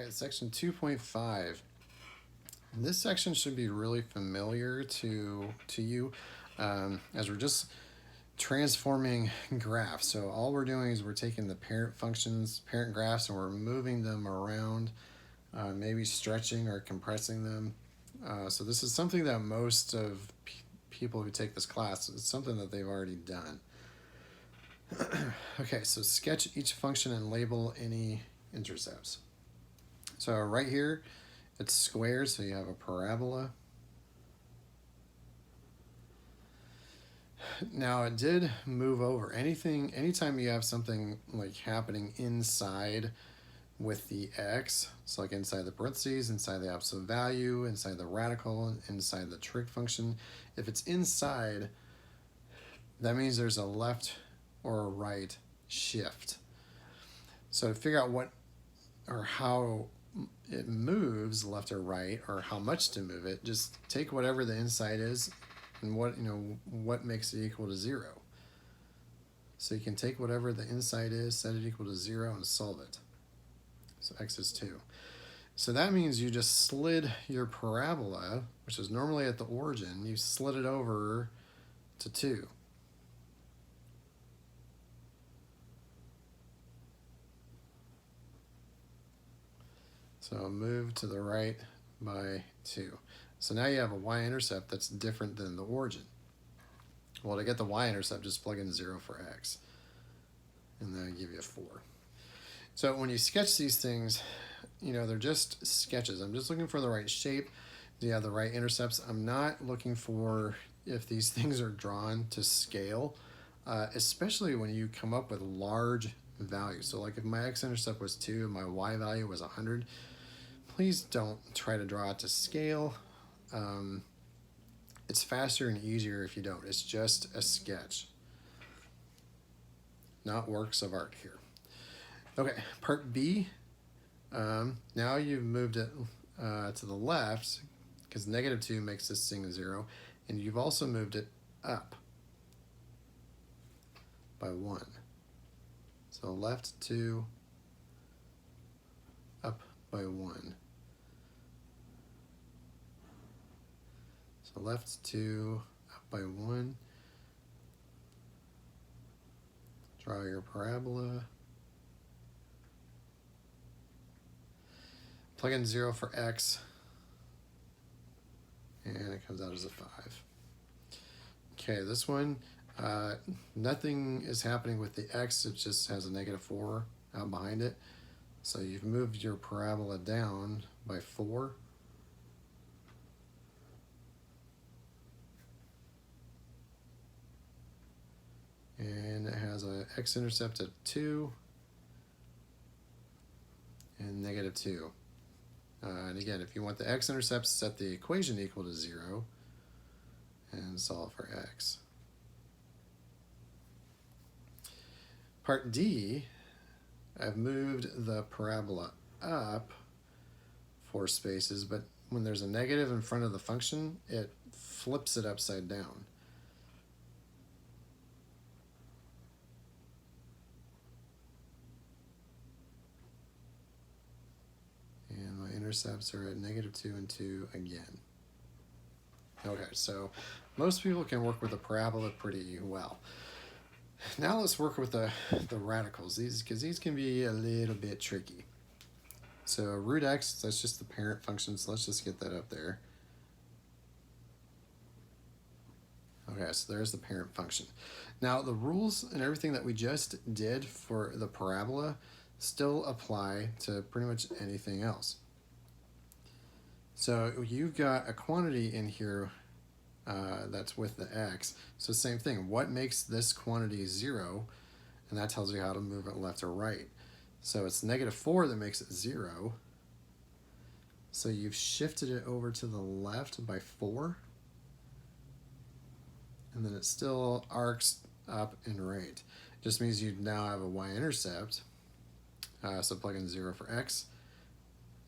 right, section 2.5. This section should be really familiar to you, as we're just transforming graphs. So all we're doing is we're taking the parent functions, parent graphs, and we're moving them around, maybe stretching or compressing them. So this is something that most of people who take this class, it's something that they've already done. Okay, so sketch each function and label any intercepts. So right here, it's squares, so you have a parabola. Now it did move over. Anytime you have something like happening inside with the x, so like inside the parentheses, inside the absolute value, inside the radical, inside the trig function, if it's inside, that means there's a left or a right shift. So to figure out what or how it moves left or right, or how much to move it, just take whatever the inside is and what makes it equal to 0. So you can take whatever the inside is, set it equal to 0, and solve it. So x is 2. So that means you just slid your parabola, which is normally at the origin, you slid it over to 2. So move to the right by 2. So now you have a y-intercept that's different than the origin. Well, to get the y-intercept, just plug in 0 for x, and then give you a 4. So when you sketch these things, they're just sketches. I'm just looking for the right shape. Do you have the right intercepts? I'm not looking for if these things are drawn to scale, especially when you come up with large values. So like if my x-intercept was 2 and my y value was 100, please don't try to draw it to scale. It's faster and easier if you don't. It's just a sketch, not works of art here. Okay, part B. Now you've moved it to the left, because -2 makes this thing 0, and you've also moved it up by 1. So left 2, up by 1. So left 2, up by 1. Draw your parabola. Plug in 0 for x, and it comes out as a 5. Okay, this one, nothing is happening with the x, it just has a -4 out behind it. So you've moved your parabola down by 4. And it has an x-intercept of 2 and -2. And again, if you want the x-intercepts, set the equation equal to 0 and solve for x. Part D, I've moved the parabola up 4 spaces, but when there's a negative in front of the function, it flips it upside down. And my intercepts are at -2 and 2 again. Okay, so most people can work with a parabola pretty well. Now let's work with the radicals, because these can be a little bit tricky. So root x, that's just the parent function, so let's just get that up there. Okay, so there's the parent function. Now the rules and everything that we just did for the parabola still apply to pretty much anything else. So you've got a quantity in here that's with the x. So same thing, what makes this quantity 0? And that tells you how to move it left or right. So it's -4 that makes it 0. So you've shifted it over to the left by 4. And then it still arcs up and right. Just means you now have a y-intercept. So plug in 0 for x,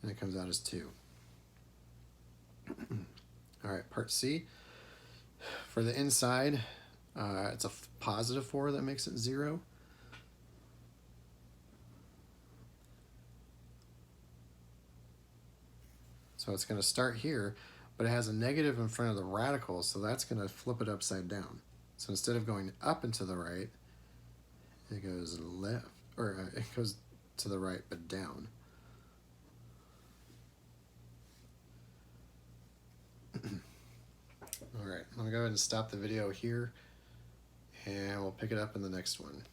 and it comes out as 2. All right, part C. For the inside, it's a +4 that makes it 0. So it's going to start here, but it has a negative in front of the radical, so that's going to flip it upside down. So instead of going up and to the right, it goes left, or it goes to the right but down. All right, I'm gonna go ahead and stop the video here, and we'll pick it up in the next one.